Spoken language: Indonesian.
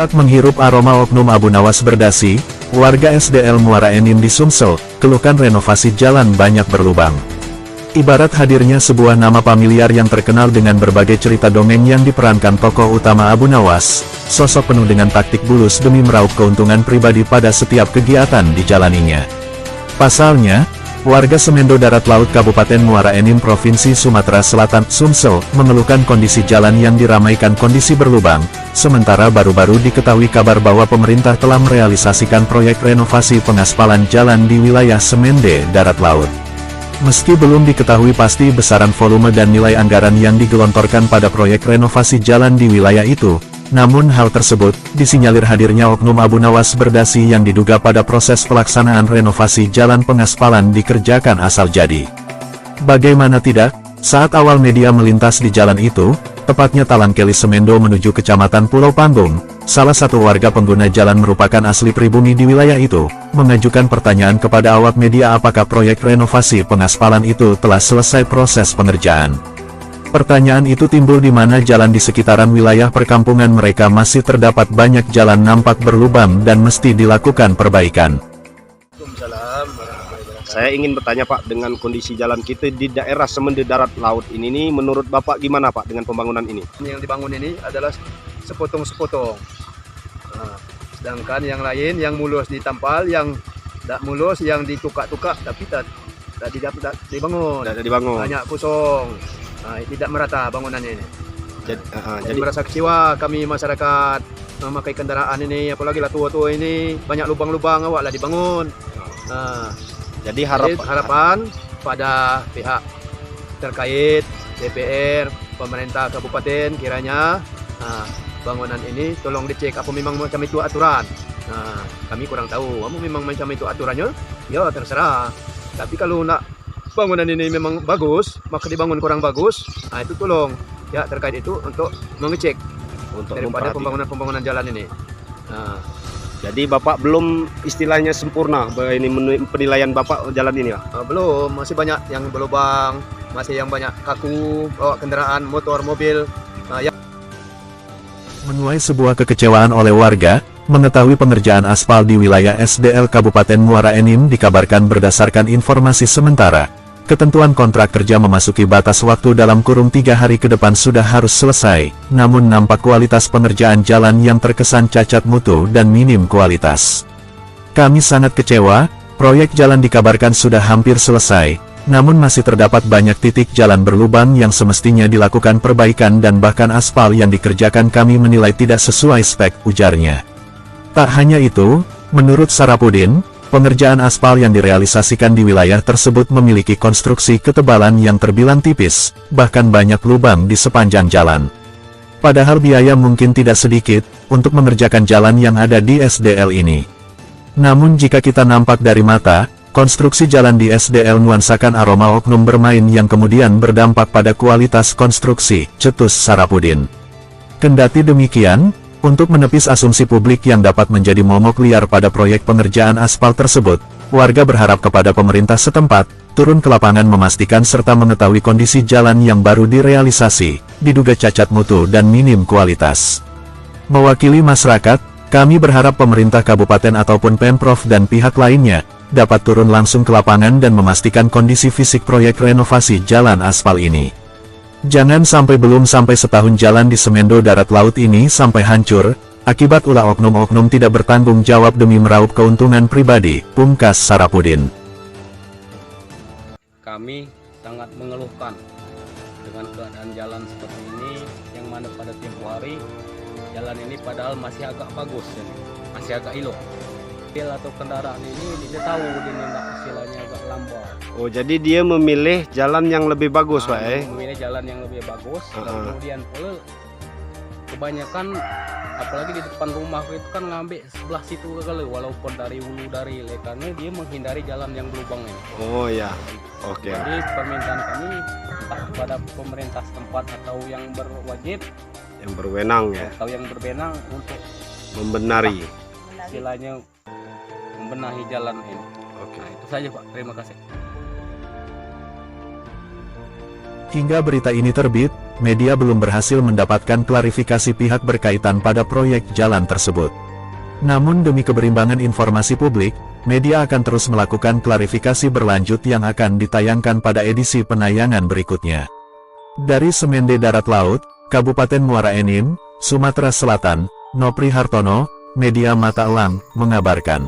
Akibat menghirup aroma oknum Abu Nawas berdasi, warga SDL Muara Enim di Sumsel, keluhkan renovasi jalan banyak berlubang. Ibarat hadirnya sebuah nama familiar yang terkenal dengan berbagai cerita dongeng yang diperankan tokoh utama Abu Nawas, sosok penuh dengan taktik bulus demi meraup keuntungan pribadi pada setiap kegiatan dijalaninya. Pasalnya, warga Semendo Darat Laut Kabupaten Muara Enim Provinsi Sumatera Selatan, Sumsel, mengeluhkan kondisi jalan yang diramaikan kondisi berlubang, sementara baru-baru diketahui kabar bahwa pemerintah telah merealisasikan proyek renovasi pengaspalan jalan di wilayah Semende Darat Laut. Meski belum diketahui pasti besaran volume dan nilai anggaran yang digelontorkan pada proyek renovasi jalan di wilayah itu, namun hal tersebut disinyalir hadirnya oknum Abu Nawas berdasi yang diduga pada proses pelaksanaan renovasi jalan pengaspalan dikerjakan asal jadi. Bagaimana tidak, saat awal media melintas di jalan itu, tepatnya Talangkeli Semendo menuju Kecamatan Pulau Panggung, salah satu warga pengguna jalan merupakan asli pribumi di wilayah itu, mengajukan pertanyaan kepada awak media apakah proyek renovasi pengaspalan itu telah selesai proses pengerjaan. Pertanyaan itu timbul di mana jalan di sekitaran wilayah perkampungan mereka masih terdapat banyak jalan nampak berlubang dan mesti dilakukan perbaikan. Saya ingin bertanya Pak, dengan kondisi jalan kita di daerah Semende Darat Laut ini nih, menurut Bapak gimana Pak dengan pembangunan ini? Yang dibangun ini adalah sepotong-sepotong. Nah, sedangkan yang lain yang mulus ditampal, yang tidak mulus yang ditukak-tukak tapi tak dibangun. Tidak dibangun. Banyak kosong. Nah, tidak merata bangunannya ini. Jadi merasa kecewa kami masyarakat memakai kendaraan ini, apalagi lah tua-tua ini, banyak lubang-lubang awak lah dibangun. Nah, jadi harapan pada pihak terkait, DPR, pemerintah kabupaten kiranya bangunan ini tolong dicek apa memang macam itu aturan. Nah, kami kurang tahu, kamu memang macam itu aturannya, ya terserah. Tapi kalau nak bangunan ini memang bagus, maka dibangun kurang bagus, nah itu tolong ya terkait itu untuk mengecek untuk daripada pembangunan jalan ini. Nah, jadi Bapak belum istilahnya sempurna, ini penilaian Bapak jalan ini ya? Belum, masih banyak yang berlubang, masih yang banyak kaku, bawa kendaraan, motor, mobil. Menuai sebuah kekecewaan oleh warga, mengetahui pengerjaan aspal di wilayah SDL Kabupaten Muara Enim dikabarkan berdasarkan informasi sementara. Ketentuan kontrak kerja memasuki batas waktu dalam kurung 3 hari ke depan sudah harus selesai, namun nampak kualitas pengerjaan jalan yang terkesan cacat mutu dan minim kualitas. Kami sangat kecewa, proyek jalan dikabarkan sudah hampir selesai, namun masih terdapat banyak titik jalan berlubang yang semestinya dilakukan perbaikan dan bahkan aspal yang dikerjakan kami menilai tidak sesuai spek, ujarnya. Tak hanya itu, menurut Sarapudin, pengerjaan aspal yang direalisasikan di wilayah tersebut memiliki konstruksi ketebalan yang terbilang tipis, bahkan banyak lubang di sepanjang jalan. Padahal biaya mungkin tidak sedikit, untuk mengerjakan jalan yang ada di SDL ini. Namun jika kita nampak dari mata, konstruksi jalan di SDL nuansakan aroma oknum bermain yang kemudian berdampak pada kualitas konstruksi, cetus Sarapudin. Kendati demikian, untuk menepis asumsi publik yang dapat menjadi momok liar pada proyek pengerjaan aspal tersebut, warga berharap kepada pemerintah setempat, turun ke lapangan memastikan serta mengetahui kondisi jalan yang baru direalisasi, diduga cacat mutu dan minim kualitas. Mewakili masyarakat, kami berharap pemerintah kabupaten ataupun Pemprov dan pihak lainnya, dapat turun langsung ke lapangan dan memastikan kondisi fisik proyek renovasi jalan aspal ini. Jangan sampai belum sampai setahun jalan di Semendo Darat Laut ini sampai hancur, akibat ulah oknum-oknum tidak bertanggung jawab demi meraup keuntungan pribadi, pungkas Sarapudin. Kami sangat mengeluhkan dengan keadaan jalan seperti ini, yang mana pada tempoh hari, jalan ini padahal masih agak bagus, masih agak elok. Atau kendaraan ini dia tahu dia tidak istilahnya agak lambat. Oh, jadi dia memilih jalan yang lebih bagus, Pak memilih jalan yang lebih bagus. Dan kemudian pula kebanyakan apalagi di depan rumah itu kan ngambil sebelah situ kali, walaupun dari hulu dari hilir, karena dia menghindari jalan yang berlubang ini. Oh ya, oke. Jadi permintaan kami entah kepada pemerintah setempat atau yang berwajib, yang berwenang ya, atau yang berwenang untuk membenari, istilahnya membenahi jalan ini. Oke. Nah, itu saja Pak, terima kasih. Hingga berita ini terbit, media belum berhasil mendapatkan klarifikasi pihak berkaitan pada proyek jalan tersebut. Namun demi keberimbangan informasi publik, media akan terus melakukan klarifikasi berlanjut yang akan ditayangkan pada edisi penayangan berikutnya. Dari Semende Darat Laut, Kabupaten Muara Enim, Sumatera Selatan, Nopri Hartono, Media Mata Elang, mengabarkan.